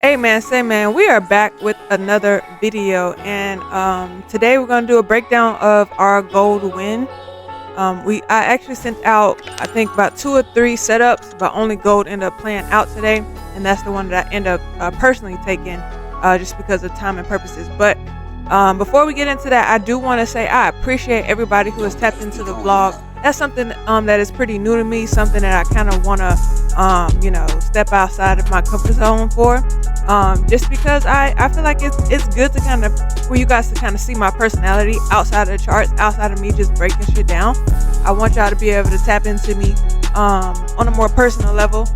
Hey man, say man, we are back with another video, and today we're gonna do a breakdown of our gold win. I actually sent out I think about 2 or 3 setups, but only gold ended up playing out today, and that's the one that I end up personally taking just because of time and purposes. But before we get into that, I do want to say I appreciate everybody who has tapped into the vlog. That's something that is pretty new to me, something that I kind of want to step outside of my comfort zone for, just because I feel like it's good to kind of for you guys to kind of see my personality outside of the charts, outside of me just breaking shit down. I want y'all to be able to tap into me on a more personal level,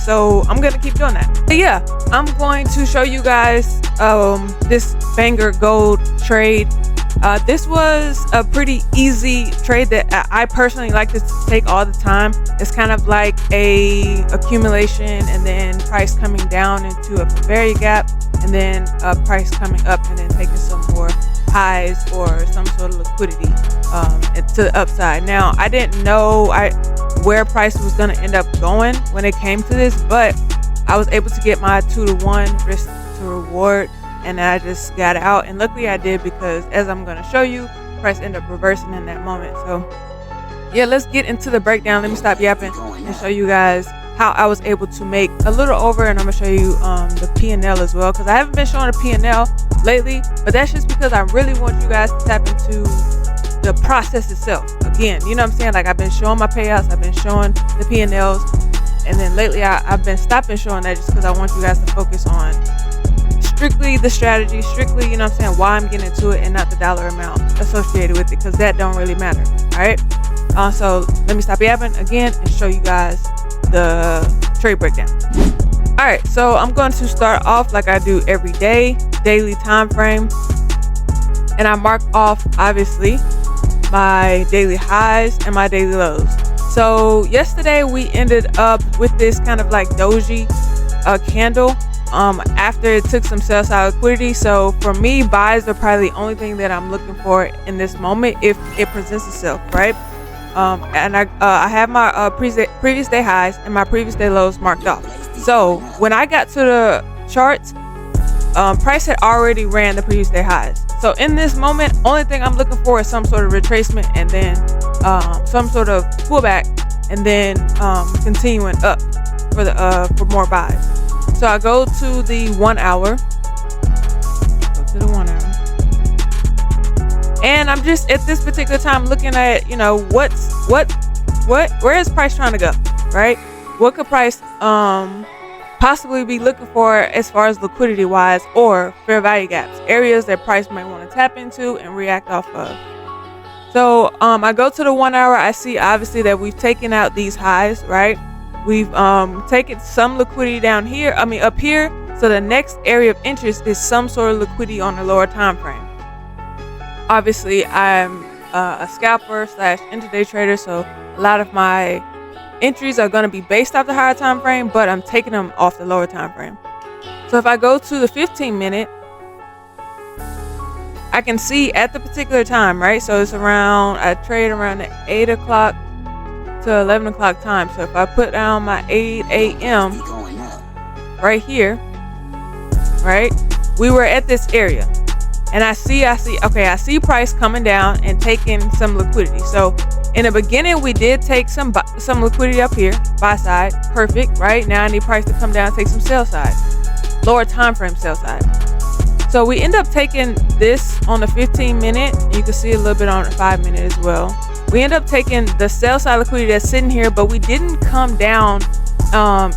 so I'm gonna keep doing that. But yeah, I'm going to show you guys this banger gold trade. This was a pretty easy trade that I personally like to take all the time. It's kind of like a accumulation and then price coming down into a value gap, and then price coming up and then taking some more highs or some sort of liquidity to the upside. Now, I didn't know where price was going to end up going when it came to this, but I was able to get my 2-to-1 risk to reward, and I just got out, and luckily I did, because as I'm going to show you, price ended up reversing in that moment. So yeah, let's get into the breakdown. Let me stop yapping and show you guys how I was able to make a little over, and I'm gonna show you the P&L as well, because I haven't been showing a P&L lately, but that's just because I really want you guys to tap into the process itself. Again, you know what I'm saying? Like, I've been showing my payouts, I've been showing the P&Ls, and then lately I've been stopping showing that just because I want you guys to focus on strictly the strategy, strictly, you know what I'm saying, why I'm getting into it, and not the dollar amount associated with it, because that don't really matter. All right, so let me stop yapping again and show you guys the trade breakdown. All right, so I'm going to start off like I do every day, daily time frame, and I mark off obviously my daily highs and my daily lows. So yesterday we ended up with this kind of like doji candle after it took some sell side liquidity. So for me, buys are probably the only thing that I'm looking for in this moment if it presents itself, right? And I have my previous day highs and my previous day lows marked off. So when I got to the charts, price had already ran the previous day highs. So in this moment, only thing I'm looking for is some sort of retracement, and then some sort of pullback, and then continuing up for more buys. So I go to the 1 hour. And I'm just at this particular time looking at, where is price trying to go, right? What could price possibly be looking for as far as liquidity wise, or fair value gaps, areas that price might want to tap into and react off of. So I go to the 1 hour. I see obviously that we've taken out these highs, right? We've taken some liquidity down here, up here. So the next area of interest is some sort of liquidity on the lower time frame. Obviously, I'm a scalper / intraday trader, so a lot of my entries are going to be based off the higher time frame, but I'm taking them off the lower time frame. So if I go to the 15-minute, I can see at the particular time, right? So it's I trade around the 8 o'clock to 11 o'clock time. So if I put down my 8 a.m. right here, right, we were at this area. And I see price coming down and taking some liquidity. So in the beginning, we did take some liquidity up here, buy side, perfect, right? Now I need price to come down and take some sell side, lower time frame sell side. So we end up taking this on the 15-minute. You can see a little bit on the 5-minute as well. We end up taking the sell side liquidity that's sitting here, but we didn't come down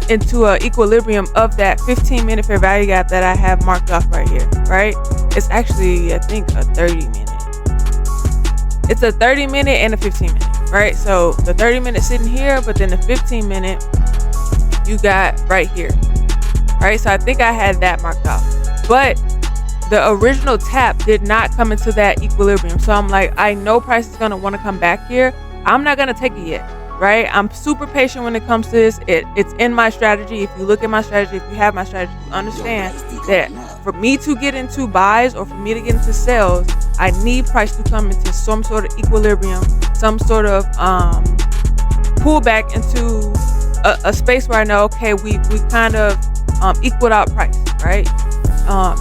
into an equilibrium of that 15-minute fair value gap that I have marked off right here, right? It's actually, I think, a 30-minute. It's a 30-minute and a 15-minute, right? So the 30-minute sitting here, but then the 15-minute you got right here, right? So I think I had that marked off, but the original tap did not come into that equilibrium. So I'm like, I know price is going to want to come back here. I'm not going to take it yet, right? I'm super patient when it comes to this. It's in my strategy. If you look at my strategy, if you have my strategy, you understand that for me to get into buys or for me to get into sales, I need price to come into some sort of equilibrium, some sort of pullback into a space where I know, okay, we kind of equaled out price. right?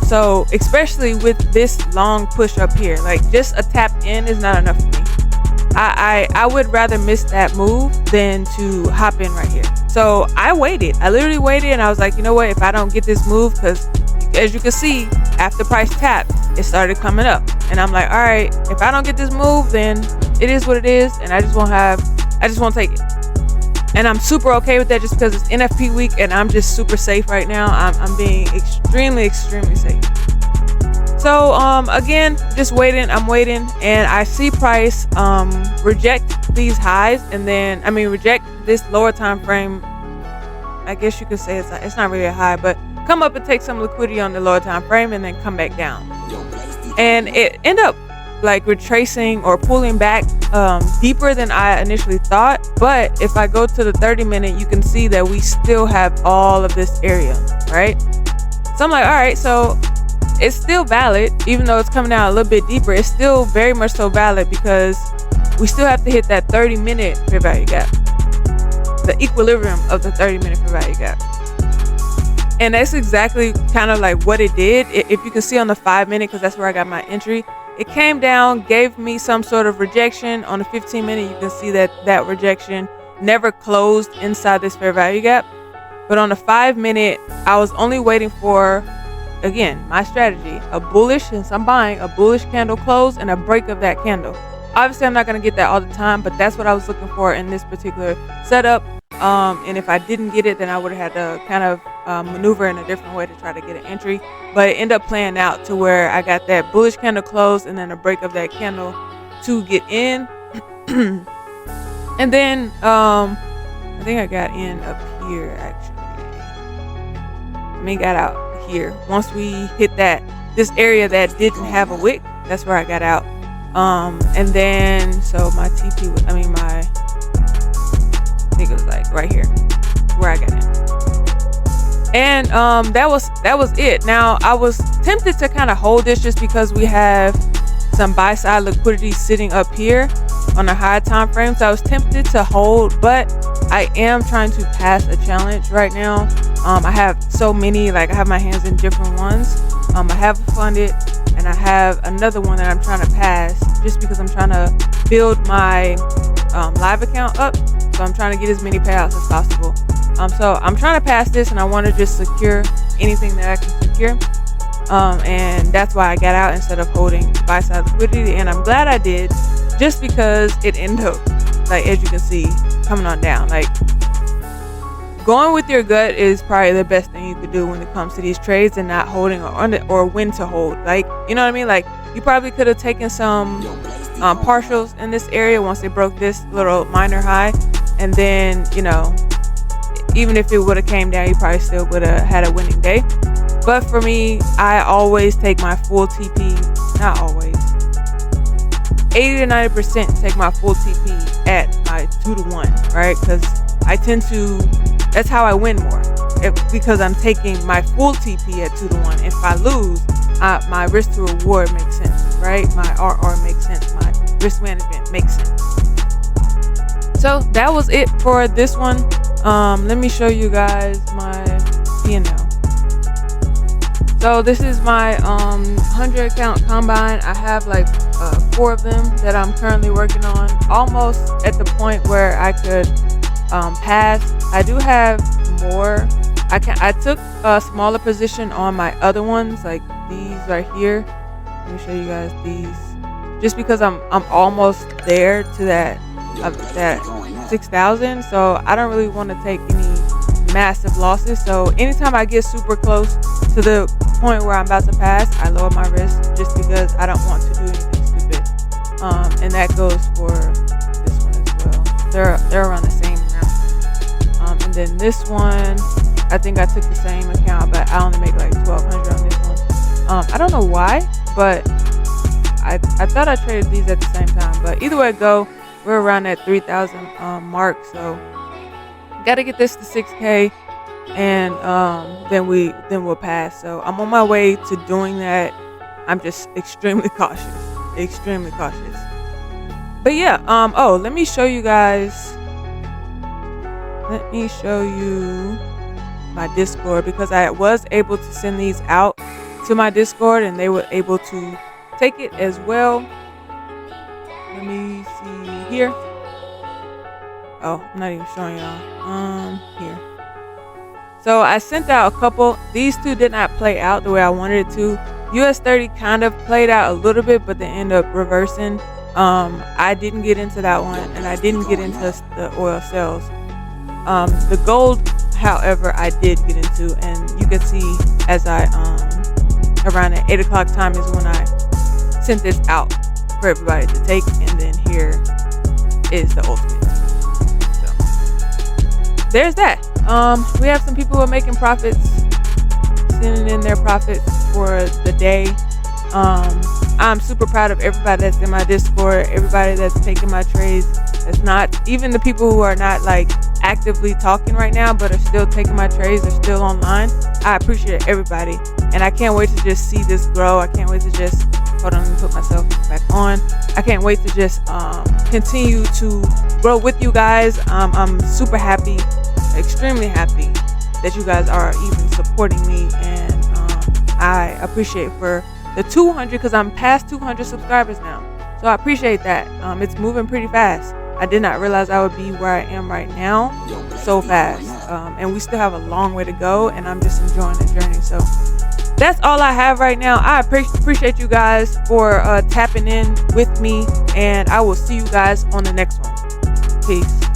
So especially with this long push up here, like just a tap in is not enough for me. I would rather miss that move than to hop in right here. So I waited. I literally waited, and I was like, you know what? If I don't get this move, because as you can see, after price tap, it started coming up, and I'm like, all right, if I don't get this move, then it is what it is, and I just won't take it. And I'm super okay with that, just because it's NFP week, and I'm just super safe right now. I'm being extremely safe. So again, just waiting. I'm waiting, and I see price reject these highs, and then reject this lower time frame. I guess you could say it's not really a high, but come up and take some liquidity on the lower time frame, and then come back down. And it end up like retracing or pulling back deeper than I initially thought. But if I go to the 30-minute, you can see that we still have all of this area, right? So I'm like, all right, so it's still valid, even though it's coming out a little bit deeper. It's still very much so valid, because we still have to hit that 30-minute fair value gap, the equilibrium of the 30-minute fair value gap. And that's exactly kind of like what it did. If you can see on the 5-minute, because that's where I got my entry, it came down, gave me some sort of rejection. On the 15-minute, you can see that rejection never closed inside this fair value gap. But on the 5-minute, I was only waiting for, again, my strategy, a bullish, since I'm buying, a bullish candle close and a break of that candle. Obviously, I'm not going to get that all the time, but that's what I was looking for in this particular setup. And if I didn't get it, then I would have had to kind of maneuver in a different way to try to get an entry. But it ended up playing out to where I got that bullish candle close and then a break of that candle to get in. And then I think I got in up here, actually. Got out here. Once we hit this area that didn't have a wick, that's where I got out. And then so my TP was, I think it was like right here where I got in. And that was it. Now I was tempted to kind of hold this just because we have some buy side liquidity sitting up here on a high time frame. So I was tempted to hold, but I am trying to pass a challenge right now. I have so many, like I have my hands in different ones. I have a funded, and I have another one that I'm trying to pass just because I'm trying to build my live account up. So I'm trying to get as many payouts as possible. So I'm trying to pass this, and I want to just secure anything that I can secure. And that's why I got out instead of holding buy side liquidity. And I'm glad I did, just because it ended up, like as you can see, coming on down. Like, going with your gut is probably the best thing you could do when it comes to these trades, and not holding or when to hold. Like, you know what I mean? Like, you probably could have taken some partials in this area once they broke this little minor high, and then, you know, even if it would have came down, you probably still would have had a winning day. But for me, I always take my full TP. Not always. 80 to 90% take my full TP at my 2-to-1, right? Because I tend to, that's how I win more. Because I'm taking my full TP at 2-to-1. If I lose, my risk to reward makes sense, right? My RR makes sense. My risk management makes sense. So that was it for this one. Let me show you guys my P&L. So this is my 100 account combine. I have like 4 of them that I'm currently working on, almost at the point where I could pass. I do have more. I took a smaller position on my other ones, like these right here. Let me show you guys these, just because I'm almost there to that 6,000. So I don't really want to take any massive losses. So anytime I get super close to the point where I'm about to pass, I lower my risk, just because I don't want to do anything stupid. And that goes for this one as well. They're around the same amount. And then this one, I think I took the same account, but I only make like 1,200 on this one. I don't know why, but I thought I traded these at the same time. But either way it go, we're around that 3,000 mark. So got to get this to 6K, and then we'll pass. So I'm on my way to doing that. I'm just extremely cautious. But yeah, let me show you guys. Let me show you my Discord, because I was able to send these out to my Discord and they were able to take it as well. Let me see here. Oh, I'm not even showing y'all. Here. So I sent out a couple. These two did not play out the way I wanted it to. US 30 kind of played out a little bit, but they end up reversing. I didn't get into that one, and I didn't get into the oil sales. The gold, however, I did get into, and you can see as I around at 8 o'clock time is when I sent this out for everybody to take, and then here is the ultimate. So there's that. We have some people who are making profits, sending in their profits for the day. I'm super proud of everybody that's in my Discord, everybody that's taking my trades. It's not even the people who are not like actively talking right now, but are still taking my trades, are still online. I appreciate everybody, and I can't wait to just see this grow. I can't wait to just hold on and put myself back on. I can't wait to just continue to grow with you guys. I'm super happy, extremely happy that you guys are even supporting me, and I appreciate for the 200, because I'm past 200 subscribers now, so I appreciate that. It's moving pretty fast. I did not realize I would be where I am right now so fast, and we still have a long way to go, and I'm just enjoying the journey. So that's all I have right now. I appreciate you guys for tapping in with me, and I will see you guys on the next one. Peace.